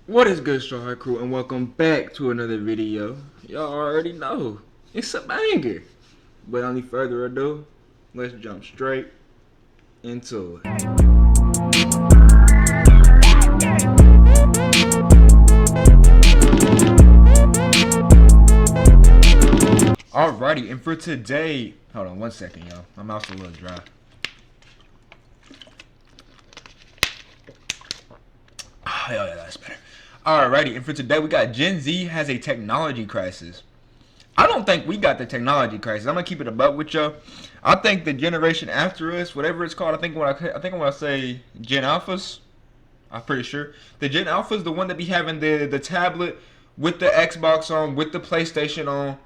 What is good, Straw Hat Crew, and welcome back to another video. Y'all already know, it's a banger. But any further ado, let's jump straight into it. Alrighty, and for today, hold on one second, y'all. My mouth's a little dry. Oh, yeah, that's better. Alrighty, and for today, we got Gen Z has a technology crisis. I don't think we got the technology crisis. I'm gonna keep it a buck with y'all. I think the generation after us, whatever it's called, I think when I say Gen Alphas, I'm pretty sure the Gen Alphas, the one that be having the tablet with the Xbox on, with the PlayStation on,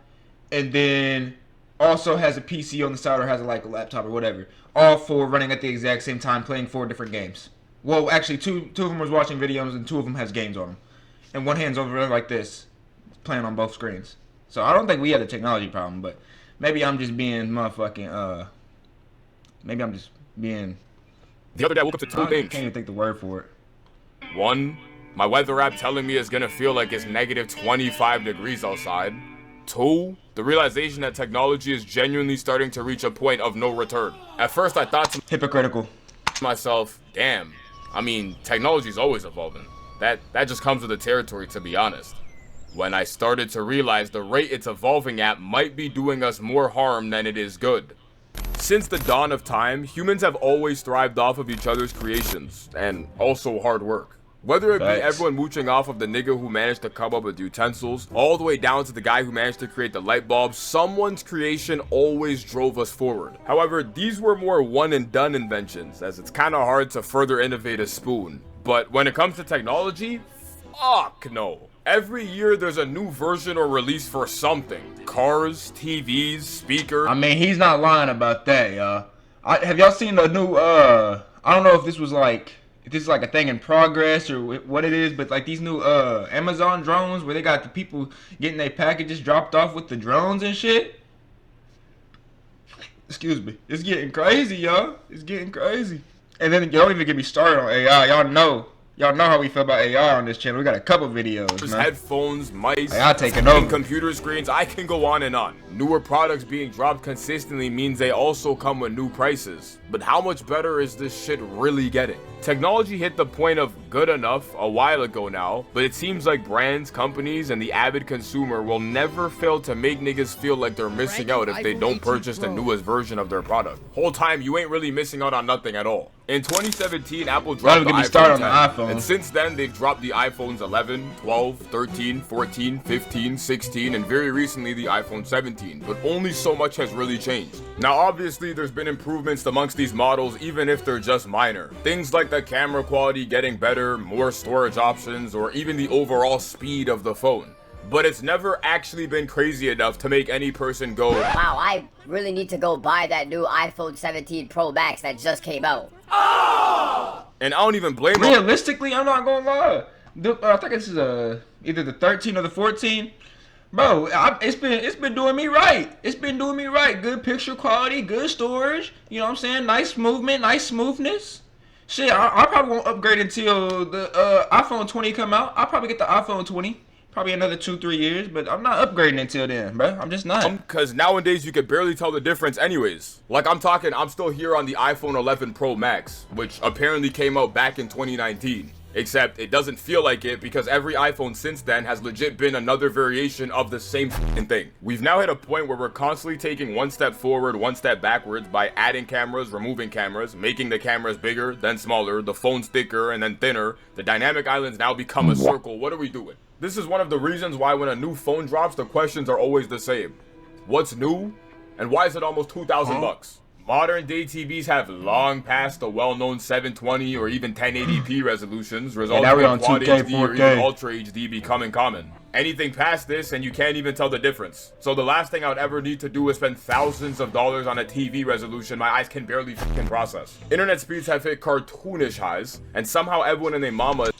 and then also has a PC on the side or has a laptop or whatever. All four running at the exact same time, playing four different games. Well, actually, two of them was watching videos and two of them has games on them, and one hand's over there like this, playing on both screens. So I don't think we had a technology problem, but maybe I'm just being motherfucking maybe I'm just being. The other day I woke up to two things. I can't even think the word for it. One, my weather app telling me it's gonna feel like it's negative 25 degrees outside. Two, the realization that technology is genuinely starting to reach a point of no return. At first I thought to Hypocritical. myself, damn, I mean, technology's always evolving. That just comes with the territory, to be honest. When I started to realize the rate it's evolving at might be doing us more harm than it is good. Since the dawn of time, humans have always thrived off of each other's creations, and also hard work. Whether it be everyone mooching off of the nigga who managed to come up with utensils, all the way down to the guy who managed to create the light bulb, someone's creation always drove us forward. However, these were more one and done inventions, as it's kinda hard to further innovate a spoon. But when it comes to technology, fuck no. Every year there's a new version or release for something. Cars, TVs, speakers. I mean, he's not lying about that, y'all. Have y'all seen the new I don't know if this is like a thing in progress or what it is, but like these new Amazon drones where they got the people getting their packages dropped off with the drones and shit. Excuse me. It's getting crazy, y'all. It's getting crazy. And then don't even get me started on AI. Y'all know how we feel about AI on this channel. We got a couple videos, man. Headphones, mice, taking over. computer screens, I can go on and on. Newer products being dropped consistently means they also come with new prices. But how much better is this shit really getting? Technology hit the point of good enough a while ago now, but it seems like brands, companies, and the avid consumer will never fail to make niggas feel like they're missing out if they don't purchase the newest version of their product. Whole time, you ain't really missing out on nothing at all. In 2017, Apple dropped the iPhone 10, and since then, they've dropped the iPhones 11, 12, 13, 14, 15, 16, and very recently the iPhone 17, but only so much has really changed. Now, obviously, there's been improvements amongst these models, even if they're just minor. Things like the camera quality getting better, more storage options, or even the overall speed of the phone. But it's never actually been crazy enough to make any person go, wow, I really need to go buy that new iPhone 17 Pro Max that just came out. And I don't even blame them. Realistically, I'm not gonna lie. I think this is either the 13 or the 14. Bro, it's been doing me right. It's been doing me right. Good picture quality, good storage. You know what I'm saying? Nice movement, nice smoothness. Shit, I probably won't upgrade until the iPhone 20 come out. I'll probably get the iPhone 20. Probably another 2-3 years, but I'm not upgrading until then, bro. I'm just not. Because nowadays you could barely tell the difference anyways. Like I'm still here on the iPhone 11 Pro Max, which apparently came out back in 2019. Except it doesn't feel like it because every iPhone since then has legit been another variation of the same thing. We've now hit a point where we're constantly taking one step forward, one step backwards by adding cameras, removing cameras, making the cameras bigger, then smaller, the phones thicker and then thinner. The dynamic islands now become a circle. What are we doing? This is one of the reasons why when a new phone drops, the questions are always the same. What's new? And why is it almost 2,000 bucks? Modern day TVs have long passed the well-known 720 or even 1080p resolutions, resulting in Quad HD or even Ultra HD becoming common. Anything past this and you can't even tell the difference. So the last thing I would ever need to do is spend thousands of dollars on a TV resolution my eyes can barely fucking process. Internet speeds have hit cartoonish highs, and somehow everyone and their mama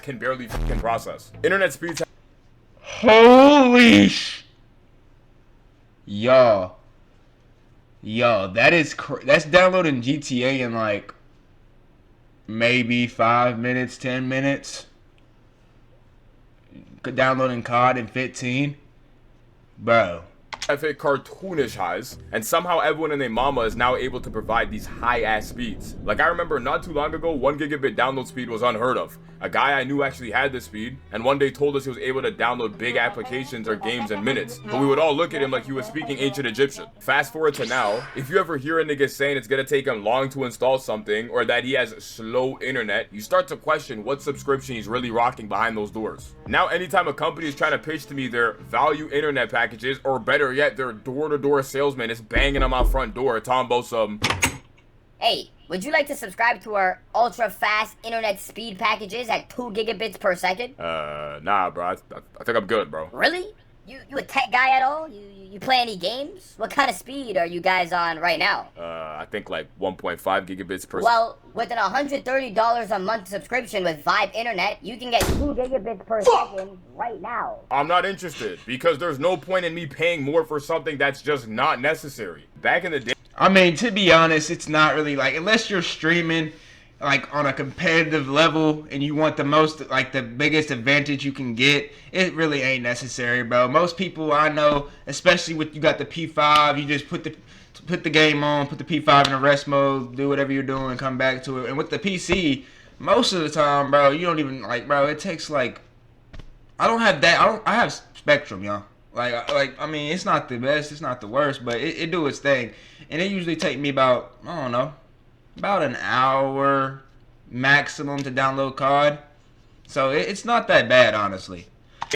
can barely fucking process. Internet speeds Holy Y'all. Yo, that's downloading GTA in like maybe 5 minutes, 10 minutes. downloading COD in 15, bro. Have hit cartoonish highs, and somehow everyone and their mama is now able to provide these high-ass speeds. Like, I remember not too long ago, 1 gigabit download speed was unheard of. A guy I knew actually had this speed, and one day told us he was able to download big applications or games in minutes, but we would all look at him like he was speaking ancient Egyptian. Fast forward to now, if you ever hear a nigga saying it's gonna take him long to install something, or that he has slow internet, you start to question what subscription he's really rocking behind those doors. Now, anytime a company is trying to pitch to me their value internet packages, or better yet, their door-to-door salesman is banging on my front door talking about some, Hey, would you like to subscribe to our ultra-fast internet speed packages at 2 gigabits per second? nah, bro, I think I'm good, bro. Really? You a tech guy at all? You play any games? What kind of speed are you guys on right now? I think like 1.5 gigabits per second. Well, with an $130 a month subscription with Vibe Internet, you can get 2 gigabits per second right now. I'm not interested, because there's no point in me paying more for something that's just not necessary. Back in the day, I mean, to be honest, it's not really like, unless you're streaming like on a competitive level and you want the most, like the biggest advantage you can get, it really ain't necessary, bro. Most people I know, especially with you got the P5, you just put the game on, put the P5 in the rest mode, do whatever you're doing, come back to it. And with the PC, most of the time, bro, you don't even like, bro, it takes like, I don't have that. I have Spectrum, y'all. Like I mean, it's not the best, it's not the worst, but it do its thing. And it usually take me about, I don't know, about an hour maximum to download COD. So it's not that bad, honestly.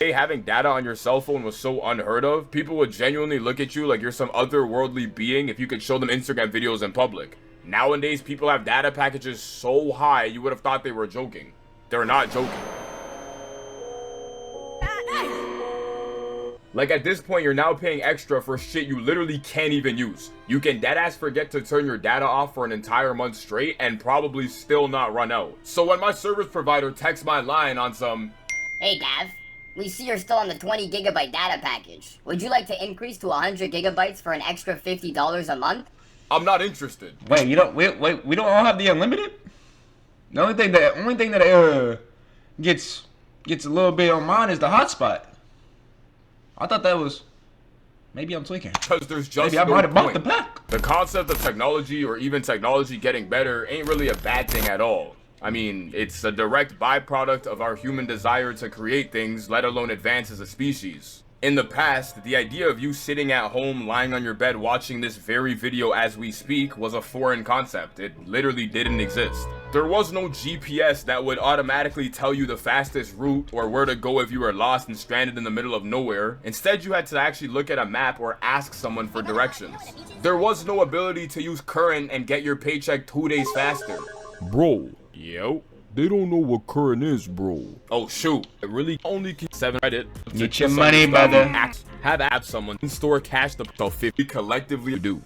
having data on your cell phone was so unheard of. People would genuinely look at you like you're some otherworldly being if you could show them Instagram videos in public. Nowadays, people have data packages so high, you would have thought they were joking. They're not joking. Like, at this point, you're now paying extra for shit you literally can't even use. You can deadass forget to turn your data off for an entire month straight and probably still not run out. So when my service provider texts my line on some, Hey Gav, we see you're still on the 20 gigabyte data package. Would you like to increase to 100 gigabytes for an extra $50 a month? I'm not interested. Wait, you don't wait, we don't all have the unlimited? The only thing that gets a little bit on mine is the hotspot. I thought that was, maybe I'm tweaking. Because there's just Maybe I no might have bought point. the pack. The concept of technology, or even technology getting better, ain't really a bad thing at all. I mean, it's a direct byproduct of our human desire to create things, let alone advance as a species. In the past, the idea of you sitting at home, lying on your bed, watching this very video as we speak was a foreign concept. It literally didn't exist. There was no GPS that would automatically tell you the fastest route or where to go if you were lost and stranded in the middle of nowhere. Instead, you had to actually look at a map or ask someone for directions. There was no ability to use current and get your paycheck 2 days faster. Bro, Yo. they don't know what current is, bro. Oh shoot, it really only can 7 Reddit. Get your money, brother. Have app someone in store cash the so 50 collectively do.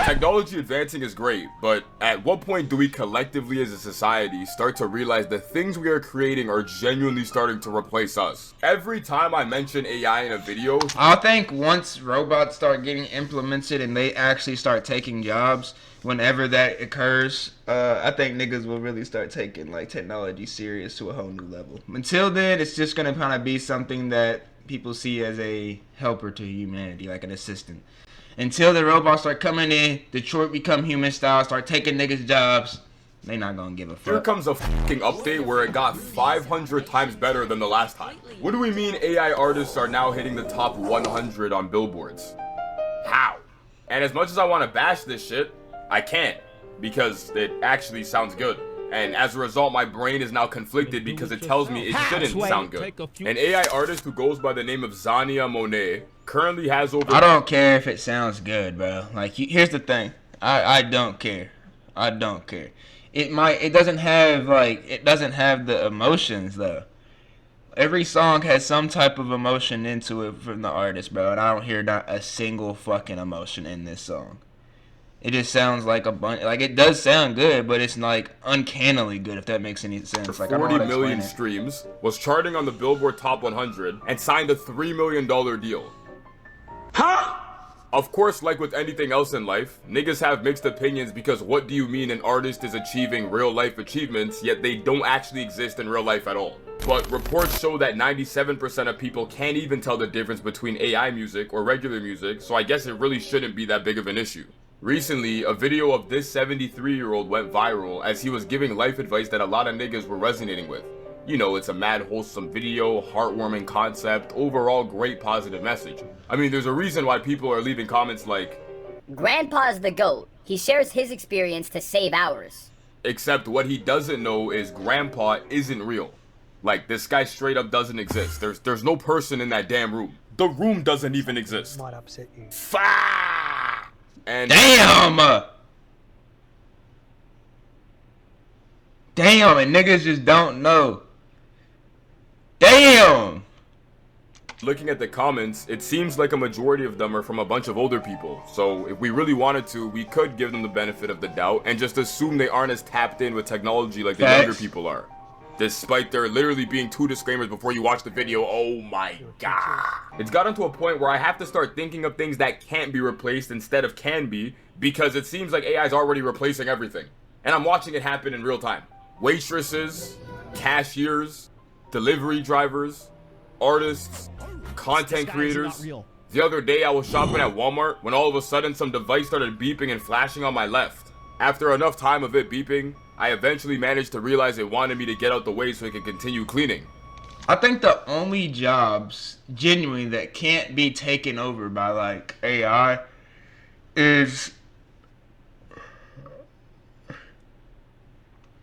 Technology advancing is great, but at what point do we collectively as a society start to realize the things we are creating are genuinely starting to replace us? Every time I mention AI in a video, I think once robots start getting implemented and they actually start taking jobs, whenever that occurs, I think niggas will really start taking like technology serious to a whole new level. Until then, it's just gonna kind of be something that people see as a helper to humanity, like an assistant. Until the robots start coming in, Detroit become human style, start taking niggas' jobs, they not gonna give a here fuck. comes a fucking update where it got 500 times better than the last time. What do we mean AI artists are now hitting the top 100 on billboards? How? And as much as I want to bash this shit, I can't, because it actually sounds good. And as a result, my brain is now conflicted because it tells me it shouldn't sound good. An AI artist who goes by the name of Zania Monet currently has over... I don't care if it sounds good, bro. Like, here's the thing. I don't care. I don't care. It doesn't have the emotions, though. Every song has some type of emotion into it from the artist, bro. And I don't hear not a single fucking emotion in this song. It just sounds like a bunch, like it does sound good, but it's like uncannily good, if that makes any sense. Like, I don't know 40 how to million explain it. streams, was charting on the Billboard Top 100, and signed a $3 million deal. Huh? Of course, like with anything else in life, niggas have mixed opinions because what do you mean an artist is achieving real life achievements, yet they don't actually exist in real life at all? But reports show that 97% of people can't even tell the difference between AI music or regular music, so I guess it really shouldn't be that big of an issue. Recently, a video of this 73-year-old went viral as he was giving life advice that a lot of niggas were resonating with. You know, it's a mad wholesome video, heartwarming concept, overall great positive message. I mean, there's a reason why people are leaving comments like, Grandpa's the GOAT. He shares his experience to save ours. except what he doesn't know is Grandpa isn't real. Like, this guy straight up doesn't exist. There's no person in that damn room. The room doesn't even exist. Might upset you. And Damn! Damn, and niggas just don't know. Damn! looking at the comments, it seems like a majority of them are from a bunch of older people. So if we really wanted to, we could give them the benefit of the doubt and just assume they aren't as tapped in with technology like the younger people are. Despite there literally being 2 disclaimers before you watch the video. Oh my god. It's gotten to a point where I have to start thinking of things that can't be replaced instead of can be, because it seems like AI is already replacing everything. And I'm watching it happen in real time. Waitresses, cashiers, delivery drivers, artists, content creators. The other day I was shopping at Walmart when all of a sudden some device started beeping and flashing on my left. After enough time of it beeping, I eventually managed to realize it wanted me to get out the way so it could continue cleaning. I think the only jobs, genuinely, that can't be taken over by, like, AI is...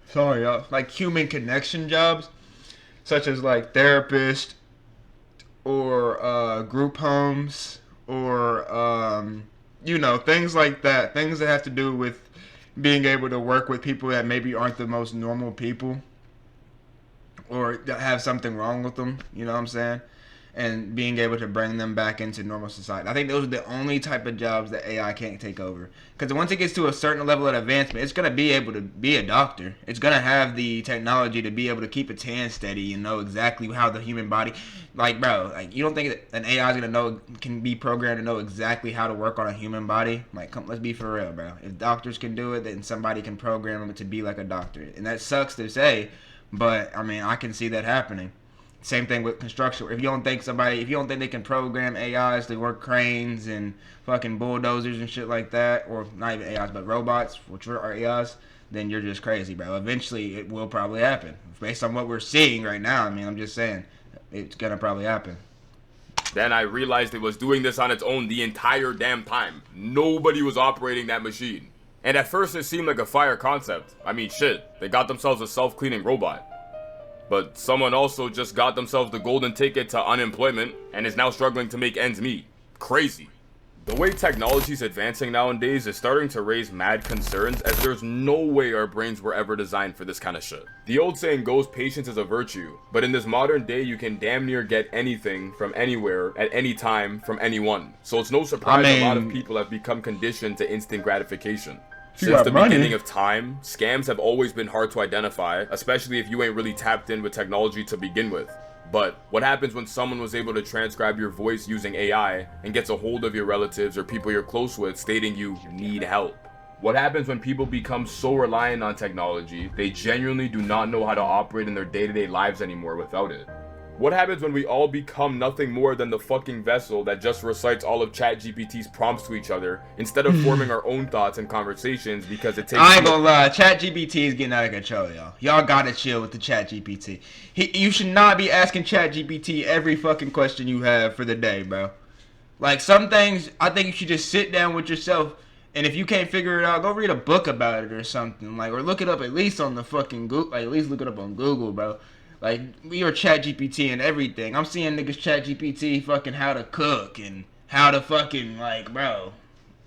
Sorry, y'all. Like, human connection jobs, such as, like, therapist, or, group homes, or, you know, things like that. Things that have to do with being able to work with people that maybe aren't the most normal people, or that have something wrong with them, you know what I'm saying? And being able to bring them back into normal society. I think those are the only type of jobs that AI can't take over. Because once it gets to a certain level of advancement, it's going to be able to be a doctor. It's going to have the technology to be able to keep its hand steady and know exactly how the human body... Like, bro, like, you don't think that an AI is going to know, can be programmed to know exactly how to work on a human body? Like, come, let's be for real, bro. If doctors can do it, then somebody can program them to be like a doctor. And that sucks to say, but, I mean, I can see that happening. Same thing with construction. If you don't think they can program AIs to work cranes and fucking bulldozers and shit like that, or not even AIs, but robots, which are AIs, then you're just crazy, bro. Eventually, it will probably happen. Based on what we're seeing right now, I mean, I'm just saying, it's gonna probably happen. Then I realized it was doing this on its own the entire damn time. Nobody was operating that machine. And at first it seemed like a fire concept. I mean, shit, they got themselves a self-cleaning robot. But someone also just got themselves the golden ticket to unemployment and is now struggling to make ends meet. Crazy. The way technology's advancing nowadays is starting to raise mad concerns, as there's no way our brains were ever designed for this kind of shit. The old saying goes, patience is a virtue, but in this modern day you can damn near get anything from anywhere at any time from anyone. So it's no surprise a lot of people have become conditioned to instant gratification. Since the beginning of time, scams have always been hard to identify, especially if you ain't really tapped in with technology to begin with. But what happens when someone was able to transcribe your voice using AI and gets a hold of your relatives or people you're close with stating you need help? What happens when people become so reliant on technology, they genuinely do not know how to operate in their day-to-day lives anymore without it? What happens when we all become nothing more than the fucking vessel that just recites all of ChatGPT's prompts to each other instead of forming our own thoughts and conversations because it takes... I ain't gonna lie, ChatGPT is getting out of control, y'all. Y'all gotta chill with the ChatGPT. You should not be asking ChatGPT every fucking question you have for the day, bro. Like, some things, I think you should just sit down with yourself, and if you can't figure it out, go read a book about it or something. Like, or look it up at least on the fucking Google, like, at least look it up on Google, bro. Like, we are ChatGPT and everything. I'm seeing niggas ChatGPT fucking how to cook and how to fucking, like, bro.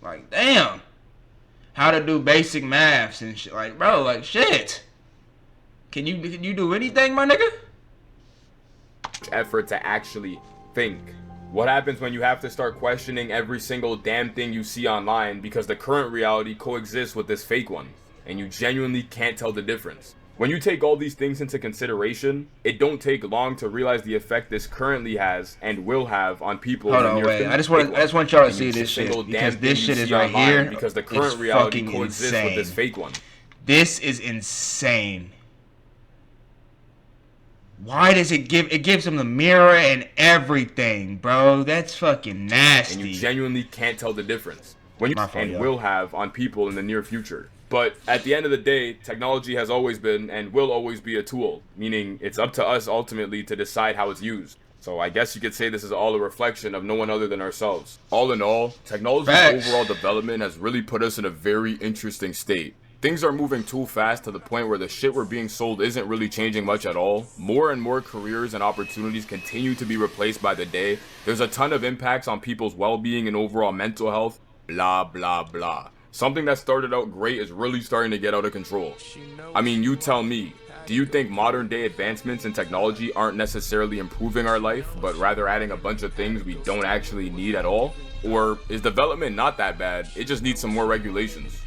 Like, damn. How to do basic maths and shit. Like, bro, like, shit. Can you do anything, my nigga? Effort to actually think. What happens when you have to start questioning every single damn thing you see online because the current reality coexists with this fake one, and you genuinely can't tell the difference? When you take all these things into consideration, it don't take long to realize the effect this currently has and will have on people. Hold on, wait. I just want y'all to see this shit, because this shit is right here. Because the current reality coexists with this fake one. This is insane. Why does it gives them the mirror and everything, bro? That's fucking nasty. And you genuinely can't tell the difference when you My fault, and yo. will have on people in the near future. But at the end of the day, technology has always been and will always be a tool, meaning it's up to us ultimately to decide how it's used. So I guess you could say this is all a reflection of no one other than ourselves. All in all, technology's Facts. overall development has really put us in a very interesting state. Things are moving too fast to the point where the shit we're being sold isn't really changing much at all. More and more careers and opportunities continue to be replaced by the day. There's a ton of impacts on people's well-being and overall mental health. Blah, blah, blah. Something that started out great is really starting to get out of control. I mean, you tell me, do you think modern day advancements in technology aren't necessarily improving our life, but rather adding a bunch of things we don't actually need at all? Or is development not that bad, it just needs some more regulations?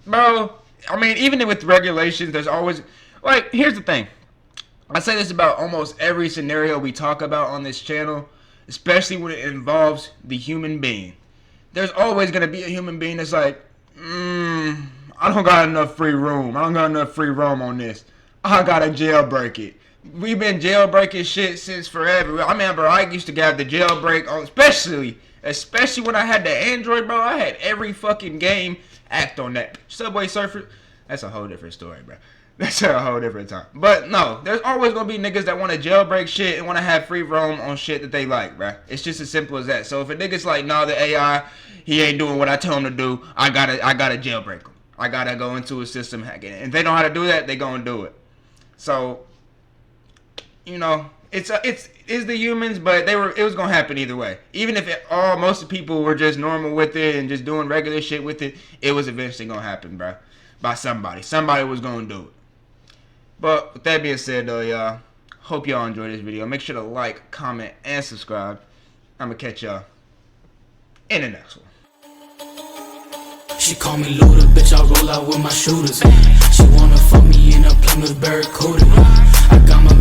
Bro, I mean, even with regulations, there's always, like, here's the thing. I say this about almost every scenario we talk about on this channel, especially when it involves the human being. There's always going to be a human being that's like, I don't got enough free room. I don't got enough free roam on this. I gotta jailbreak it. We've been jailbreaking shit since forever. I remember I used to have the jailbreak on, especially when I had the Android, bro. I had every fucking game act on that. Subway Surfer, that's a whole different story, bro. That's a whole different time. But no, there's always gonna be niggas that want to jailbreak shit and want to have free roam on shit that they like, bro. It's just as simple as that. So if a nigga's like, nah, the AI, he ain't doing what I tell him to do, I gotta jailbreak him. I gotta go into a system hacking it. If they know how to do that, they gonna do it. So, you know, it's the humans, but it was gonna happen either way. Even if most of the people were just normal with it and just doing regular shit with it, it was eventually gonna happen, bro. By somebody. Somebody was gonna do it. But with that being said, though, y'all, hope y'all enjoyed this video. Make sure to like, comment, and subscribe. I'm gonna catch y'all in the next one. She call me Luda, bitch, I roll out with my shooters. She wanna fuck me in a Plymouth Barracuda. I got my